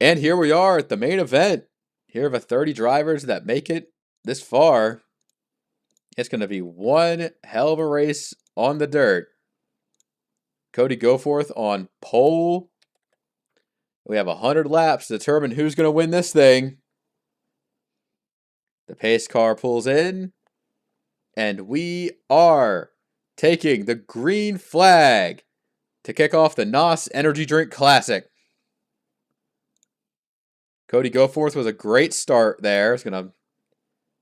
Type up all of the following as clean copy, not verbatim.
And here we are at the main event. Here are the 30 drivers that make it this far. It's going to be one hell of a race on the dirt. Cody Goforth on pole. We have 100 laps to determine who's going to win this thing. The pace car pulls in. And we are taking the green flag to kick off the NOS Energy Drink Classic. Cody Goforth was a great start there. It's going to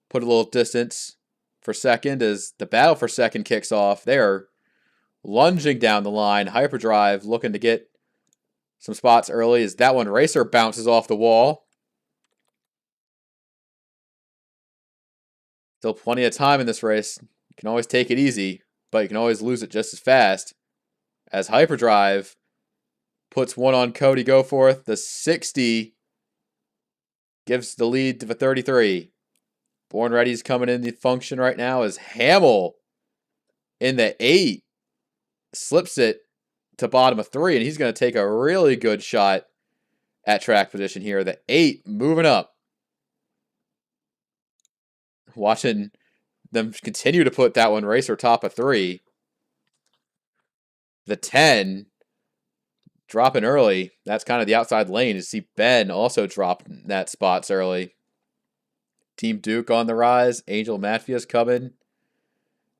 put a little distance for second as the battle for second kicks off. They are lunging down the line. Hyperdrive looking to get some spots early as that one racer bounces off the wall. Still plenty of time in this race. You can always take it easy, but you can always lose it just as fast. As Hyperdrive puts one on Cody Goforth, the 60 gives the lead to the 33. Born Ready's coming in the function right now as Hamill in the 8 slips it to bottom of 3, and he's going to take a really good shot at track position here. The 8 moving up. Watching them continue to put that one racer top of 3. The 10 dropping early. That's kind of the outside lane. You see Ben also drop that spots early. Team Duke on the rise. Angel Matfia's coming.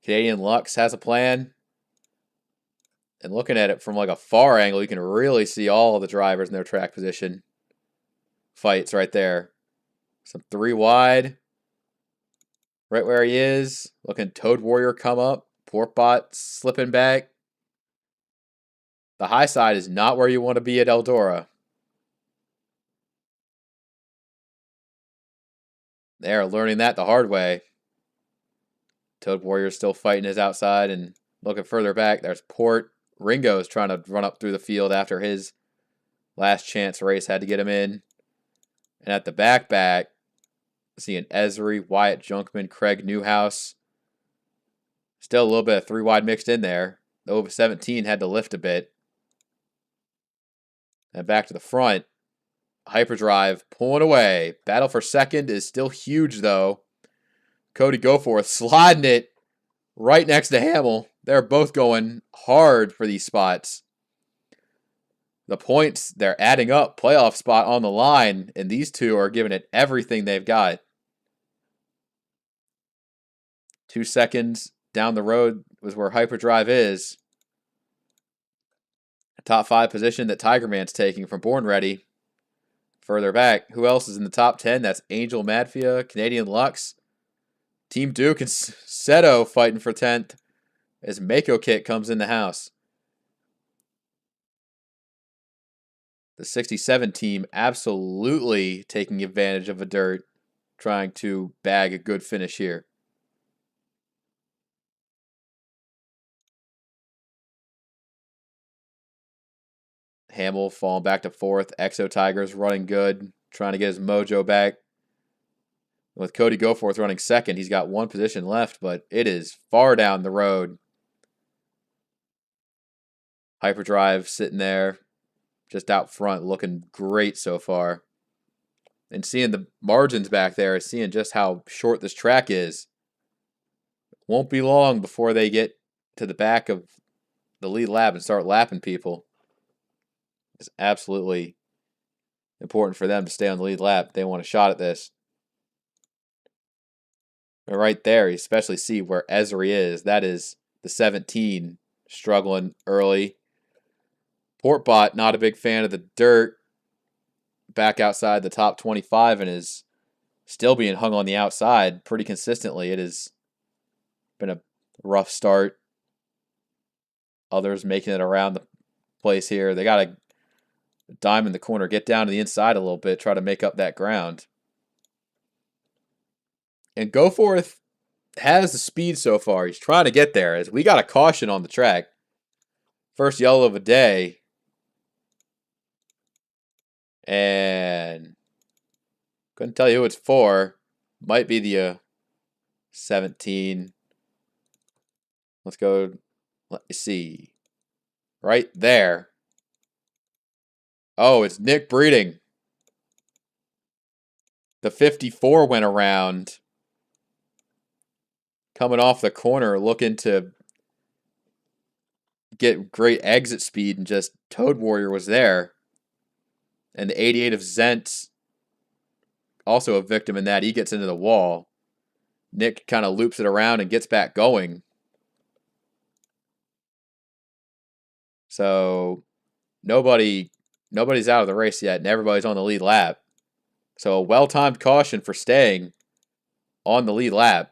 Canadian Lux has a plan. And looking at it from like a far angle, you can really see all of the drivers in their track position. Fights right there. Some 3 wide. Right where he is. Looking Toad Warrior come up. Porkbot slipping back. The high side is not where you want to be at Eldora. They're learning that the hard way. Toad Warrior still fighting his outside and looking further back. There's Port. Ringo is trying to run up through the field after his last chance race had to get him in. And at the back, seeing Esri, Wyatt Junkman, Craig Newhouse. Still a little bit of 3 wide mixed in there. The over 17 had to lift a bit. And back to the front. Hyperdrive pulling away. Battle for second is still huge, though. Cody Goforth sliding it right next to Hamill. They're both going hard for these spots. The points, they're adding up. Playoff spot on the line, and these two are giving it everything they've got. 2 seconds down the road was where Hyperdrive is. Top 5 position that Tiger Man's taking from Born Ready. Further back, who else is in the top 10? That's Angel Madfia, Canadian Lux. Team Duke and Seto fighting for 10th as Mako Kit comes in the house. The 67 team absolutely taking advantage of the dirt, trying to bag a good finish here. Hamill falling back to 4th. Exo Tigers running good, trying to get his mojo back. With Cody Goforth running 2nd, he's got 1 position left, but it is far down the road. Hyperdrive sitting there, just out front, looking great so far. And seeing the margins back there, seeing just how short this track is. Won't be long before they get to the back of the lead lap and start lapping people. It's absolutely important for them to stay on the lead lap. They want a shot at this. And right there, you especially see where Esri is. That is the 17 struggling early. Portbot, not a big fan of the dirt. Back outside the top 25 and is still being hung on the outside pretty consistently. It has been a rough start. Others making it around the place here. They got a dime in the corner. Get down to the inside a little bit. Try to make up that ground. And Goforth has the speed so far. He's trying to get there as we got a caution on the track. First yellow of the day. And couldn't tell you who it's for. Might be the 17. Let's go. Let me see. Right there. Oh, it's Nick Breeding. The 54 went around, coming off the corner, looking to get great exit speed, and just Toad Warrior was there. And the 88 of Zent, also a victim in that. He gets into the wall. Nick kind of loops it around and gets back going. So nobody's out of the race yet, and everybody's on the lead lap. So a well-timed caution for staying on the lead lap.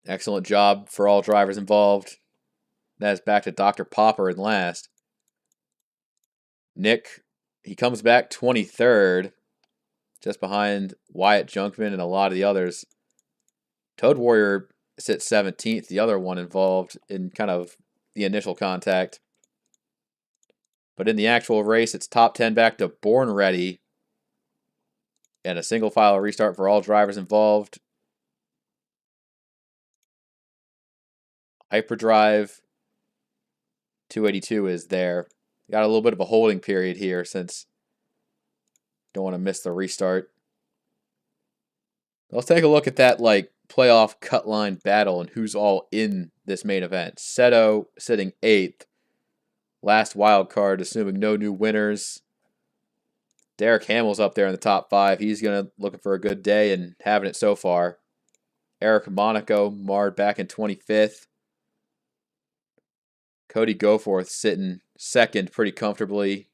Excellent job for all drivers involved. That's back to Dr. Popper in last. Nick, he comes back 23rd, just behind Wyatt Junkman and a lot of the others. Toad Warrior sits 17th, the other one involved in kind of the initial contact. But in the actual race, it's top 10 back to Born Ready. And a single file restart for all drivers involved. Hyperdrive 282 is there. Got a little bit of a holding period here since don't want to miss the restart. Let's take a look at that playoff cut line battle and who's all in this main event. Seto sitting 8th. Last wild card, assuming no new winners. Derek Hamill's up there in the top 5. He's looking for a good day and having it so far. Eric Monaco marred back in 25th. Cody Goforth sitting 2nd pretty comfortably.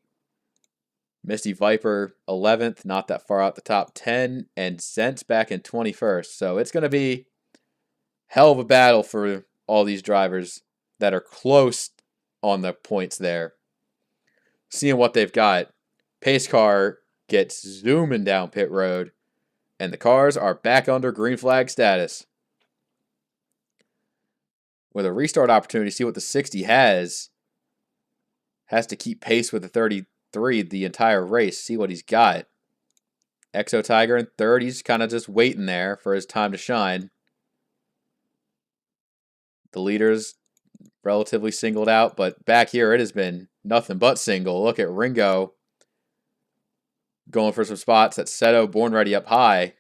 Misty Viper 11th, not that far out the top 10. And Zent's back in 21st. So it's going to be hell of a battle for all these drivers that are close on the points there. Seeing what they've got. Pace car gets zooming down pit road. And the cars are back under green flag status. With a restart opportunity, see what the 60 has. Has to keep pace with the 33 the entire race. See what he's got. Exo Tiger in 3rd. He's kind of just waiting there for his time to shine. The leaders relatively singled out, but back here it has been nothing but single. Look at Ringo going for some spots. That's Seto, Born Ready up high.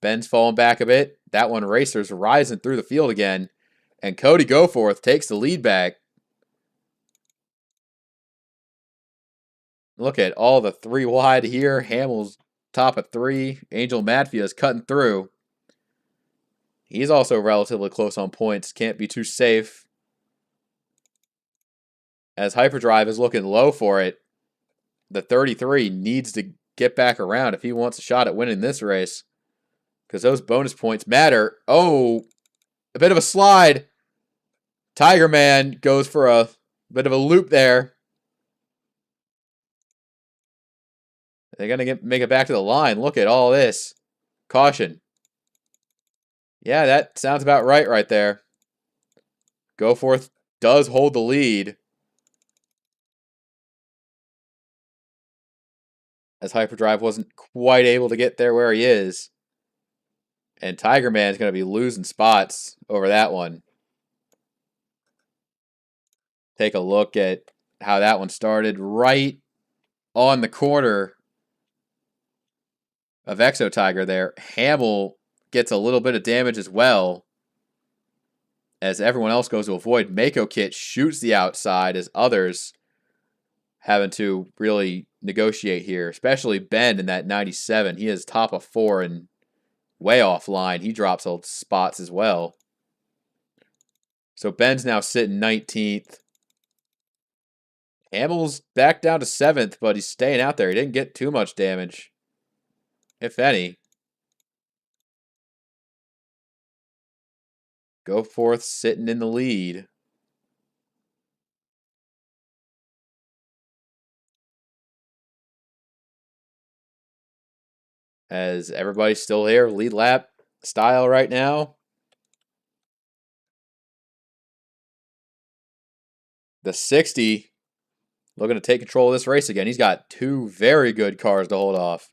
Ben's falling back a bit. That one, Racer's rising through the field again. And Cody Goforth takes the lead back. Look at all the 3 wide here. Hamill's top of 3. Angel Matfia is cutting through. He's also relatively close on points. Can't be too safe. As Hyperdrive is looking low for it, the 33 needs to get back around if he wants a shot at winning this race. Because those bonus points matter. Oh, a bit of a slide. Tiger Man goes for a bit of a loop there. They're going to make it back to the line. Look at all this. Caution. Yeah, that sounds about right there. Goforth does hold the lead. As Hyperdrive wasn't quite able to get there where he is. And Tiger Man's going to be losing spots over that one. Take a look at how that one started. Right on the corner of Exo Tiger there. Hamill gets a little bit of damage as well. As everyone else goes to avoid. Mako Kit shoots the outside as others having to really negotiate here. Especially Ben in that 97. He is top of 4 and way offline. He drops spots as well. So Ben's now sitting 19th. Hamill's back down to 7th, but he's staying out there. He didn't get too much damage, if any. Goforth sitting in the lead. As everybody's still here, lead lap style right now. The 60 looking to take control of this race again. He's got 2 very good cars to hold off.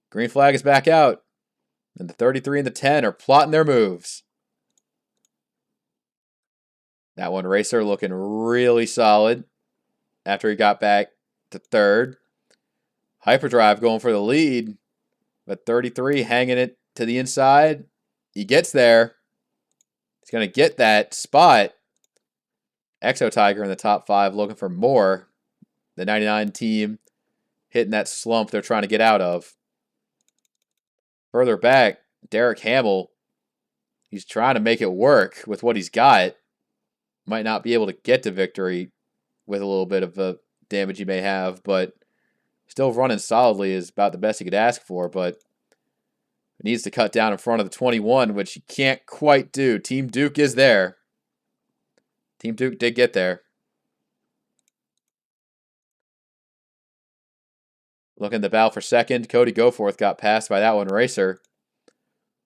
Green flag is back out. And the 33 and the 10 are plotting their moves. That one, Racer, looking really solid after he got back to 3rd. Hyperdrive going for the lead, but 33 hanging it to the inside. He gets there. He's going to get that spot. Exo Tiger in the top 5 looking for more. The 99 team hitting that slump they're trying to get out of. Further back, Derek Hamill. He's trying to make it work with what he's got. Might not be able to get to victory with a little bit of the damage he may have, but still running solidly is about the best he could ask for, but needs to cut down in front of the 21, which he can't quite do. Team Duke is there. Team Duke did get there. Looking the battle for second. Cody Goforth got passed by that one racer.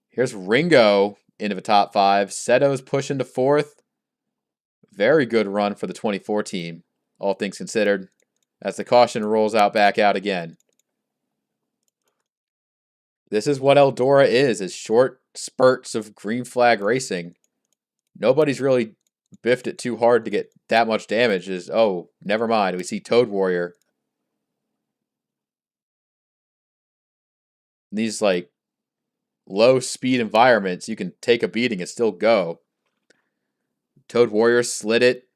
Here's Ringo into the top 5. Seto's pushing to 4th. Very good run for the 24 team, all things considered, as the caution rolls out back out again. This is what Eldora is short spurts of green flag racing. Nobody's really biffed it too hard to get that much damage. Oh, never mind. We see Toad Warrior. In these like low speed environments, you can take a beating and still go. Toad Warrior slid it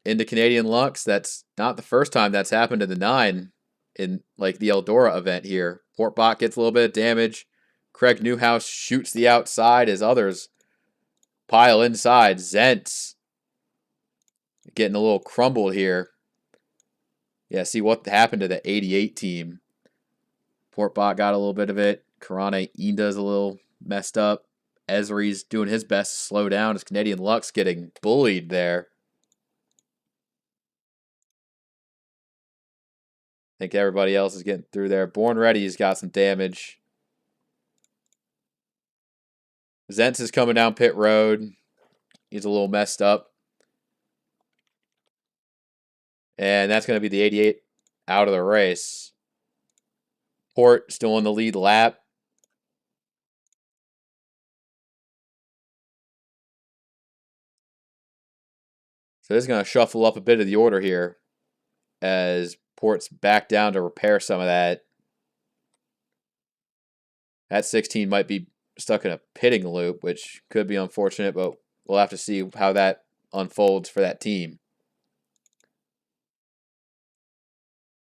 into Canadian Lux. That's not the first time that's happened in the 9 in like the Eldora event here. Portbot gets a little bit of damage. Craig Newhouse shoots the outside as others pile inside. Zentz getting a little crumbled here. Yeah, see what happened to the 88 team. Portbot got a little bit of it. Karane Inda's a little messed up. Esri's doing his best to slow down as Canadian Lux getting bullied there. I think everybody else is getting through there. Born Ready's got some damage. Zentz is coming down pit road. He's a little messed up. And that's going to be the 88 out of the race. Port still in the lead lap. So this is going to shuffle up a bit of the order here as Port's back down to repair some of that. That 16 might be stuck in a pitting loop, which could be unfortunate, but we'll have to see how that unfolds for that team.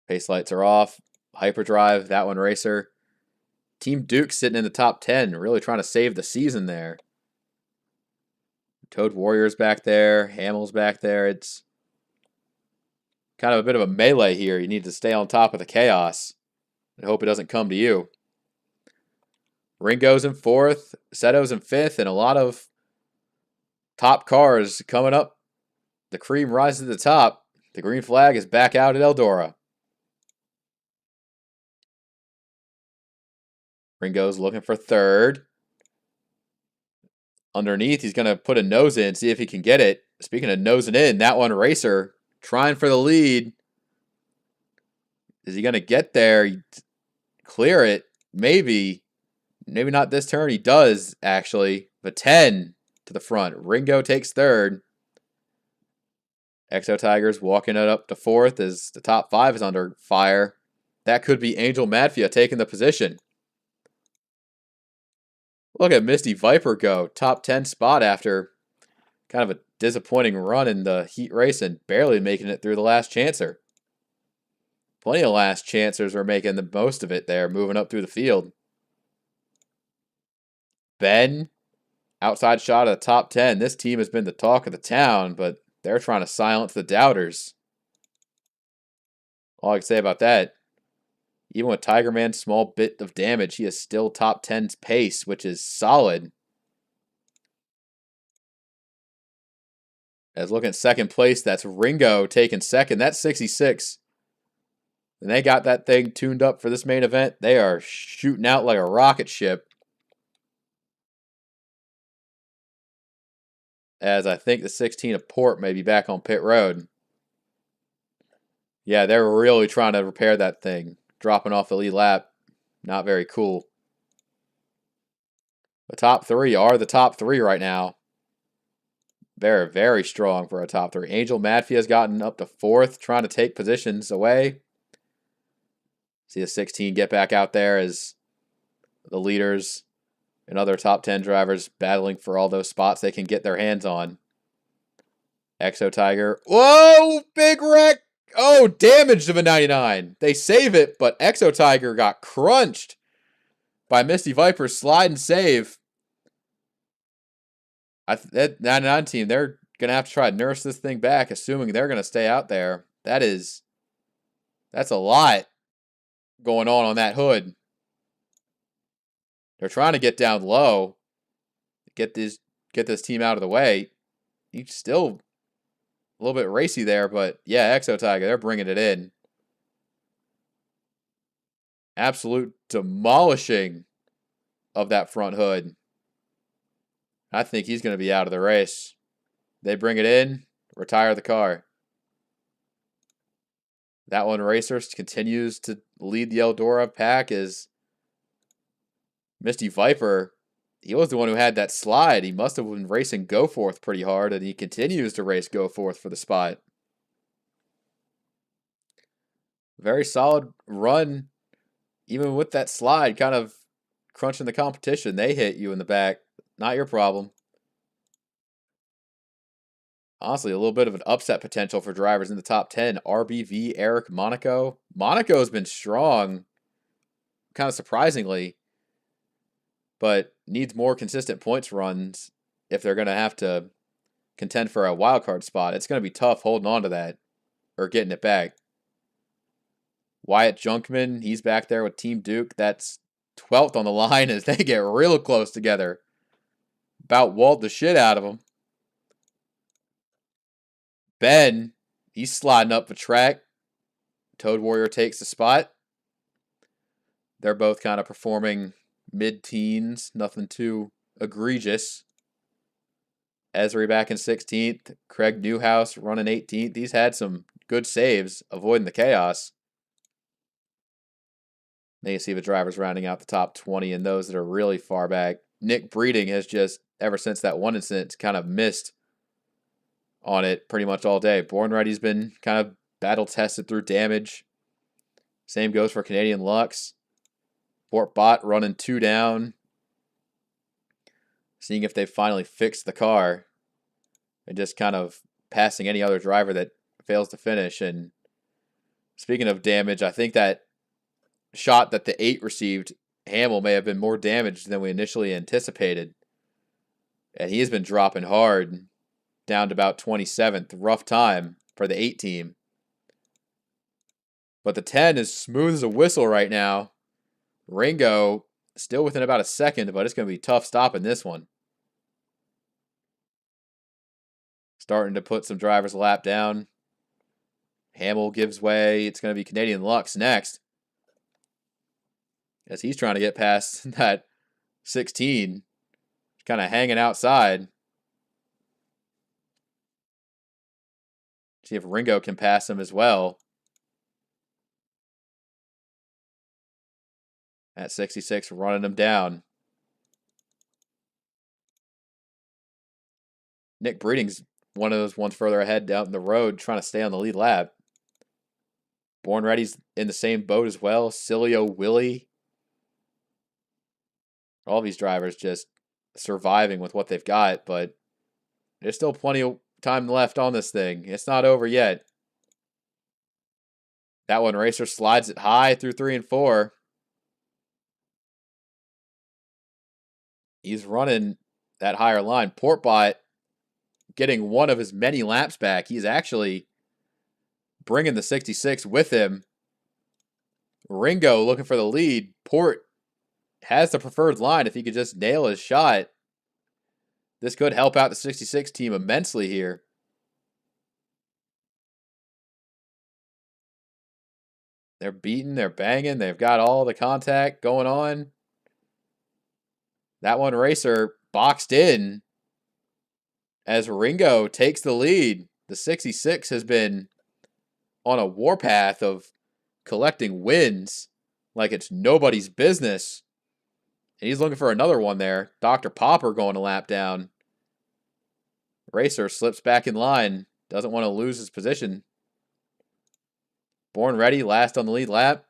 Pace lights are off. Hyperdrive, that one racer. Team Duke sitting in the top 10, really trying to save the season there. Toad Warrior's back there. Hamill's back there. It's kind of a bit of a melee here. You need to stay on top of the chaos and hope it doesn't come to you. Ringo's in 4th. Seto's in 5th. And a lot of top cars coming up. The cream rises to the top. The green flag is back out at Eldora. Ringo's looking for 3rd. Underneath, he's going to put a nose in, see if he can get it. Speaking of nosing in, that one racer trying for the lead. Is he going to get there? Clear it? Maybe. Maybe not this turn. He does, actually. But 10 to the front. Ringo takes 3rd. Exo Tigers walking it up to 4th as the top 5 is under fire. That could be Angel Madfia taking the position. Look at Misty Viper go. Top 10 spot after kind of a disappointing run in the heat race and barely making it through the last chancer. Plenty of last chancers were making the most of it there, moving up through the field. Ben, outside shot of the top 10. This team has been the talk of the town, but they're trying to silence the doubters. All I can say about that, even with Tiger Man's small bit of damage, he is still top 10's pace, which is solid. As looking at second place, that's Ringo taking second. That's 66. And they got that thing tuned up for this main event. They are shooting out like a rocket ship. As I think the 16 of Port may be back on pit road. Yeah, they're really trying to repair that thing. Dropping off the lead lap. Not very cool. The top 3 are the top 3 right now. Very, very strong for a top 3. Angel Madfia has gotten up to 4th, trying to take positions away. See the 16 get back out there as the leaders and other top 10 drivers battling for all those spots they can get their hands on. Exo Tiger. Whoa! Big wreck! Oh, damage of a 99. They save it, but Exo Tiger got crunched by Misty Viper's slide and save. That 99 team, they're going to have to try to nurse this thing back, assuming they're going to stay out there. That's a lot going on that hood. They're trying to get down low, get this team out of the way. He's still a little bit racy there, but yeah, Exo Tiger, they're bringing it in. Absolute demolishing of that front hood. I think he's going to be out of the race. They bring it in, retire the car. That one racer continues to lead the Eldora pack as Misty Viper, he was the one who had that slide. He must have been racing Goforth pretty hard, and he continues to race Goforth for the spot. Very solid run, even with that slide kind of crunching the competition. They hit you in the back. Not your problem. Honestly, a little bit of an upset potential for drivers in the top 10. RBV, Eric, Monaco. Monaco's been strong, kind of surprisingly, but needs more consistent points runs if they're going to have to contend for a wildcard spot. It's going to be tough holding on to that or getting it back. Wyatt Junkman, he's back there with Team Duke. That's 12th on the line as they get real close together. About walled the shit out of him. Ben, he's sliding up the track. Toad Warrior takes the spot. They're both kind of performing mid-teens, nothing too egregious. Esri back in 16th. Craig Newhouse running 18th. He's had some good saves, avoiding the chaos. Now you see the drivers rounding out the top 20 and those that are really far back. Nick Breeding has just, ever since that one incident, kind of missed on it pretty much all day. Born Ready's been kind of battle-tested through damage. Same goes for Canadian Lux. Fort Bot running 2 down. Seeing if they finally fixed the car. And just kind of passing any other driver that fails to finish. And speaking of damage, I think that shot that the 8 received, Hamill, may have been more damaged than we initially anticipated. And he has been dropping hard, down to about 27th. Rough time for the 8 team. But the 10 is smooth as a whistle right now. Ringo still within about a second, but it's going to be tough stopping this one. Starting to put some drivers a lap down. Hamill gives way. It's going to be Canadian Lux next, as he's trying to get past that 16. Kind of hanging outside. See if Ringo can pass him as well. At 66, running him down. Nick Breeding's one of those ones further ahead down the road, trying to stay on the lead lap. Born Ready's in the same boat as well. Cilio Willie. All these drivers just surviving with what they've got, but there's still plenty of time left on this thing. It's not over yet. That one racer slides it high through 3 and 4. He's running that higher line. Portbot getting one of his many laps back. He's actually bringing the 66 with him. Ringo looking for the lead. Port has the preferred line if he could just nail his shot. This could help out the 66 team immensely here. They're beating, they're banging, they've got all the contact going on. That one racer boxed in as Ringo takes the lead. The 66 has been on a warpath of collecting wins like it's nobody's business. And he's looking for another one there. Dr. Popper going a lap down. Racer slips back in line. Doesn't want to lose his position. Born Ready, last on the lead lap.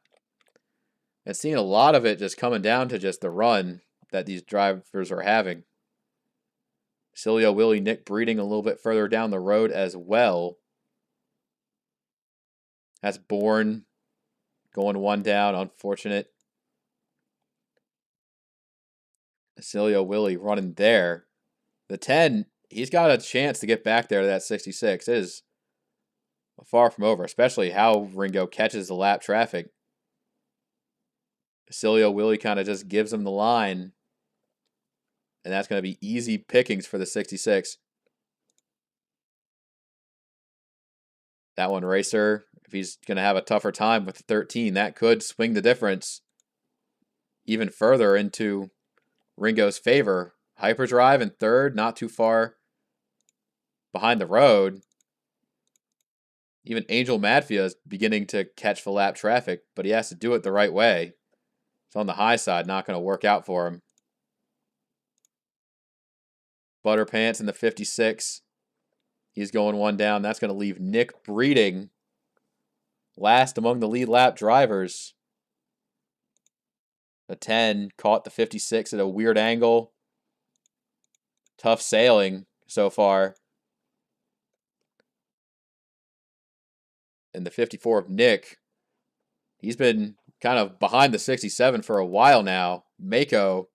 And seeing a lot of it just coming down to just the run that these drivers are having. Cilio, Willie, Nick Breeding a little bit further down the road as well. That's Bourne going one down. Unfortunate. Cilio, Willie running there. The 10, he's got a chance to get back there to that 66. It is far from over, especially how Ringo catches the lap traffic. Cilio, Willie kind of just gives him the line. And that's going to be easy pickings for the 66. That one, Racer, if he's going to have a tougher time with the 13, that could swing the difference even further into Ringo's favor. Hyperdrive in third, not too far behind the road. Even Angel Madfia is beginning to catch the lap traffic, but he has to do it the right way. It's on the high side, not going to work out for him. Butterpants in the 56. He's going one down. That's going to leave Nick Breeding last among the lead lap drivers. The 10 caught the 56 at a weird angle. Tough sailing so far. And the 54 of Nick, he's been kind of behind the 67 for a while now. Mako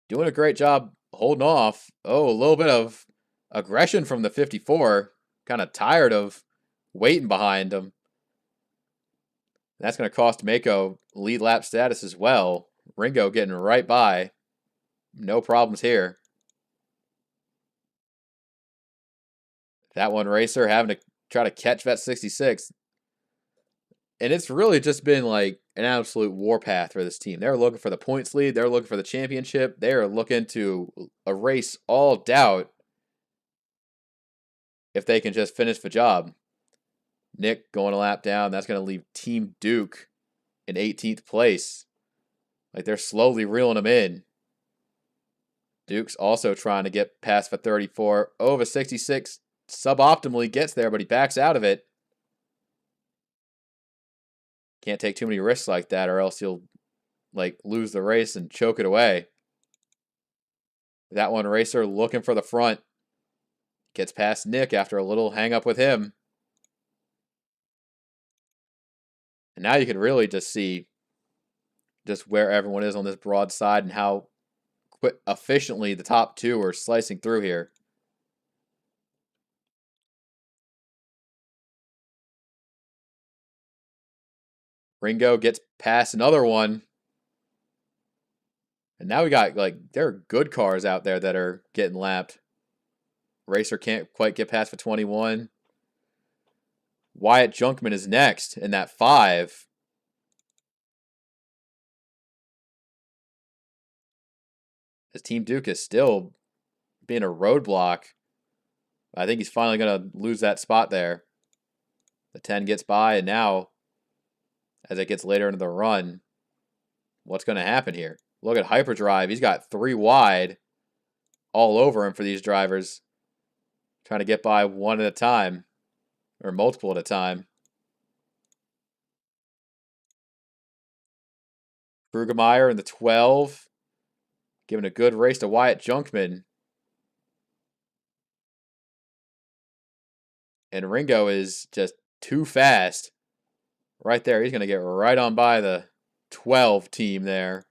doing a great job holding off. Oh, a little bit of aggression from the 54. Kind of tired of waiting behind him. That's going to cost Mako lead lap status as well. Ringo getting right by. No problems here. That one, Racer, having to try to catch that 66. And it's really just been like an absolute warpath for this team. They're looking for the points lead. They're looking for the championship. They're looking to erase all doubt if they can just finish the job. Nick going a lap down. That's going to leave Team Duke in 18th place. Like they're slowly reeling him in. Duke's also trying to get past the 34. Oh, the 66 suboptimally gets there, but he backs out of it. Can't take too many risks like that or else you'll like lose the race and choke it away. That one, Racer looking for the front. Gets past Nick after a little hang up with him. And now you can really just see just where everyone is on this broad side and how efficiently the top two are slicing through here. Ringo gets past another one. And now we got, like, there are good cars out there that are getting lapped. Racer can't quite get past the 21. Wyatt Junkman is next in that 5. His Team Duke is still being a roadblock. I think he's finally going to lose that spot there. The 10 gets by, and now, as it gets later into the run, what's going to happen here? Look at Hyperdrive. He's got 3 wide all over him for these drivers. Trying to get by one at a time. Or multiple at a time. Brugemeyer in the 12. Giving a good race to Wyatt Junkman. And Ringo is just too fast. Right there. He's going to get right on by the 12 team there.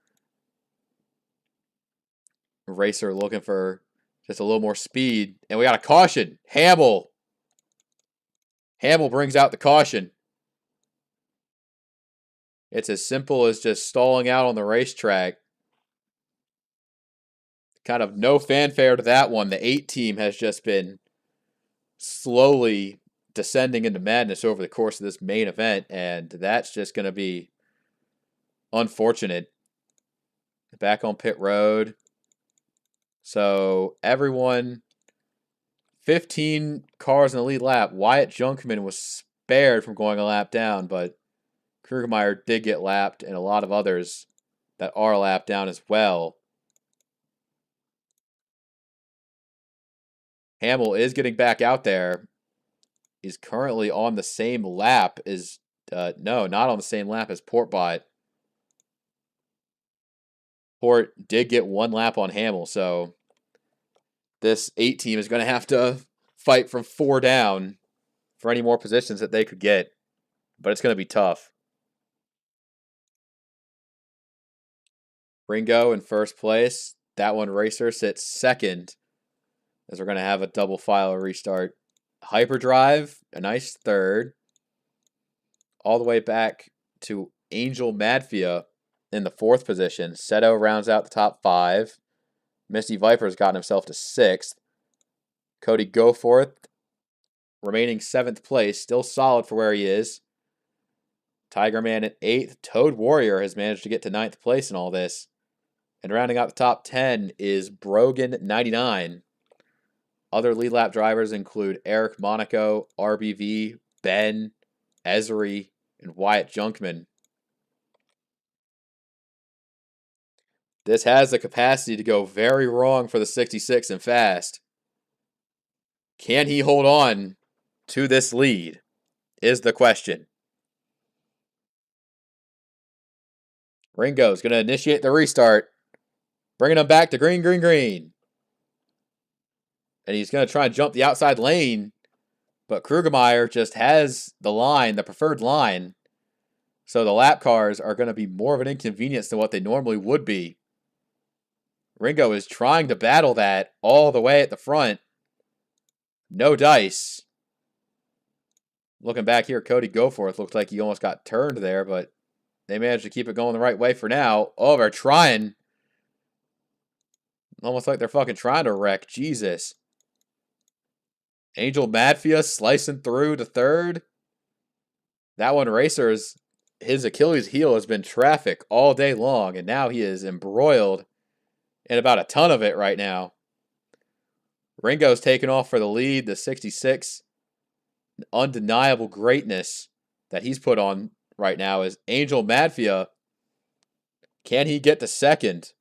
Racer looking for just a little more speed. And we got a caution. Hamill. Hamill brings out the caution. It's as simple as just stalling out on the racetrack. Kind of no fanfare to that one. The 8 team has just been slowly descending into madness over the course of this main event, and that's just going to be unfortunate. Back on pit road. So everyone, 15 cars in the lead lap. Wyatt Junkman was spared from going a lap down, but Krugermeyer did get lapped, and a lot of others that are lapped down as well. Hamill is getting back out there. He's currently on the same lap as, no, not on the same lap as Portbot. Port did get 1 lap on Hamill, so this 8 team is going to have to fight from 4 down for any more positions that they could get, but it's going to be tough. Ringo in first place. That one racer sits second, as we're going to have a double file restart. Hyperdrive, a nice third. All the way back to Angel Madfia in the 4th position. Seto rounds out the top 5. Misty Viper's gotten himself to 6th. Cody Goforth, remaining 7th place, still solid for where he is. Tiger Man at 8th. Toad Warrior has managed to get to 9th place in all this. And rounding out the top 10 is Brogan 99. Other lead lap drivers include Eric Monaco, RBV, Ben, Esri, and Wyatt Junkman. This has the capacity to go very wrong for the 66 and fast. Can he hold on to this lead is the question. Ringo's going to initiate the restart, bringing him back to green, green, green. And he's going to try and jump the outside lane, but Krugemeyer just has the line, the preferred line. So the lap cars are going to be more of an inconvenience than what they normally would be. Ringo is trying to battle that all the way at the front. No dice. Looking back here, Cody Goforth looked like he almost got turned there, but they managed to keep it going the right way for now. Oh, they're trying. Almost like they're fucking trying to wreck. Jesus. Angel Madfia slicing through to 3rd. That one racer's, his Achilles heel has been traffic all day long, and now he is embroiled in about a ton of it right now. Ringo's taking off for the lead. The 66, undeniable greatness that he's put on right now is Angel Madfia. Can he get to 2nd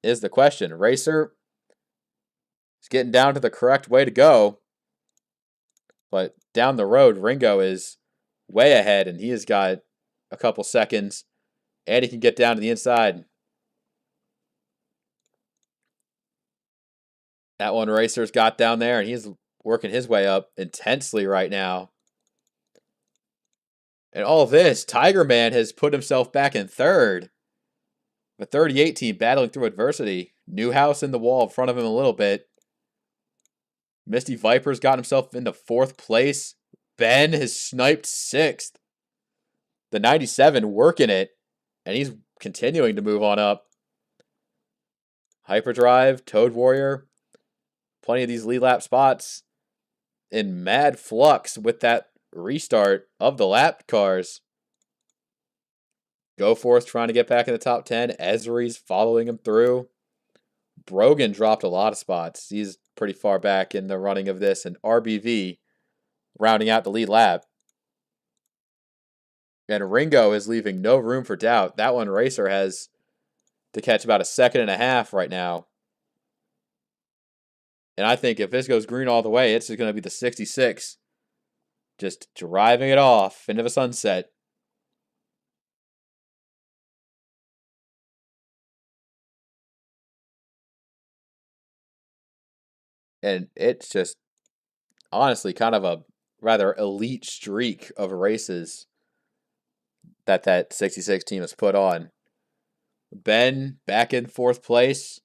is the question. Racer is getting down to the correct way to go. But down the road, Ringo is way ahead, and he has got a couple seconds, and he can get down to the inside. That one racer's got down there, and he's working his way up intensely right now. And all this, Tiger Man has put himself back in 3rd. The 38 team battling through adversity. Newhouse in the wall in front of him a little bit. Misty Viper's got himself into 4th place. Ben has sniped 6th. The 97 working it, and he's continuing to move on up. Hyperdrive, Toad Warrior, plenty of these lead lap spots in mad flux with that restart of the lap cars. Goforth trying to get back in the top 10. Esri's following him through. Brogan dropped a lot of spots. He's pretty far back in the running of this. And RBV rounding out the lead lap. And Ringo is leaving no room for doubt. That one racer has to catch about a 2.5 right now. And I think if this goes green all the way, it's going to be the 66. Just driving it off into the sunset. And it's just, honestly, kind of a rather elite streak of races that 66 team has put on. Ben back in 4th place.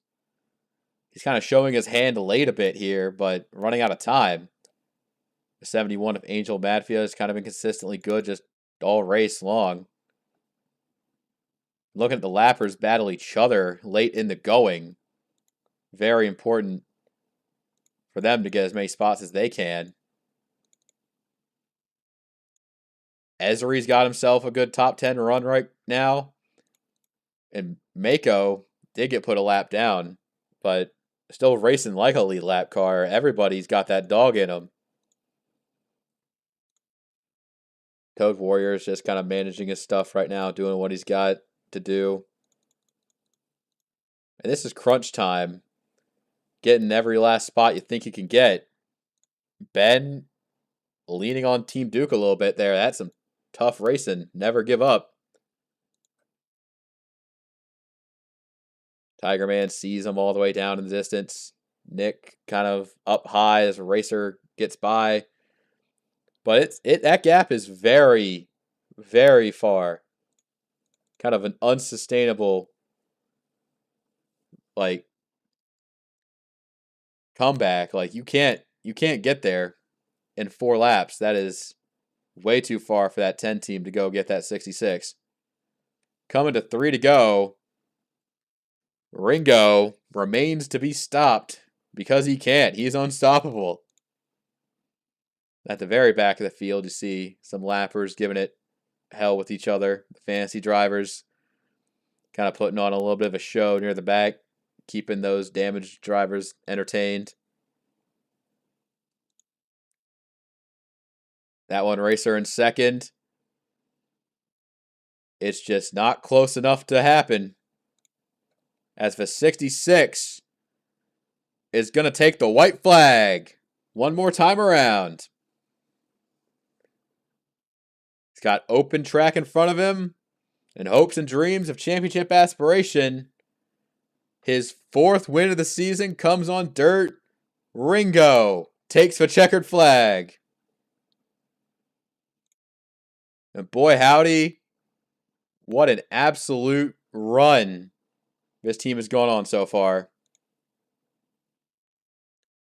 He's kind of showing his hand late a bit here, but running out of time. The 71 of Angel Madfia has kind of been consistently good just all race long. Looking at the lappers battle each other late in the going. Very important for them to get as many spots as they can. Esri's got himself a good top 10 run right now. And Mako did get put a lap down, but still racing like a lead lap car. Everybody's got that dog in them. Toad Warrior is just kind of managing his stuff right now, doing what he's got to do. And this is crunch time. Getting every last spot you think you can get. Ben leaning on Team Duke a little bit there. That's some tough racing. Never give up. Tiger Man sees him all the way down in the distance. Nick kind of up high as Racer gets by. But that gap is very, very far. Kind of an unsustainable like comeback. Like you can't get there in 4 laps. That is way too far for that 10 team to go get that 66. Coming to 3 to go. Ringo remains to be stopped because he can't. He's unstoppable. At the very back of the field, you see some lappers giving it hell with each other. The fantasy drivers kind of putting on a little bit of a show near the back, keeping those damaged drivers entertained. That one Racer in second. It's just not close enough to happen. As the 66 is going to take the white flag one more time around. He's got open track in front of him and hopes and dreams of championship aspiration. His 4th win of the season comes on dirt. Ringo takes the checkered flag. And boy, howdy, what an absolute run this team has gone on so far.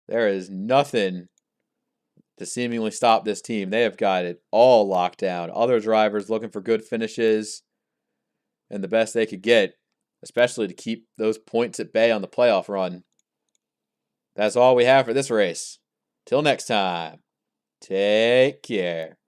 There is nothing to seemingly stop this team. They have got it all locked down. Other drivers looking for good finishes and the best they could get, especially to keep those points at bay on the playoff run. That's all we have for this race. Till next time, take care.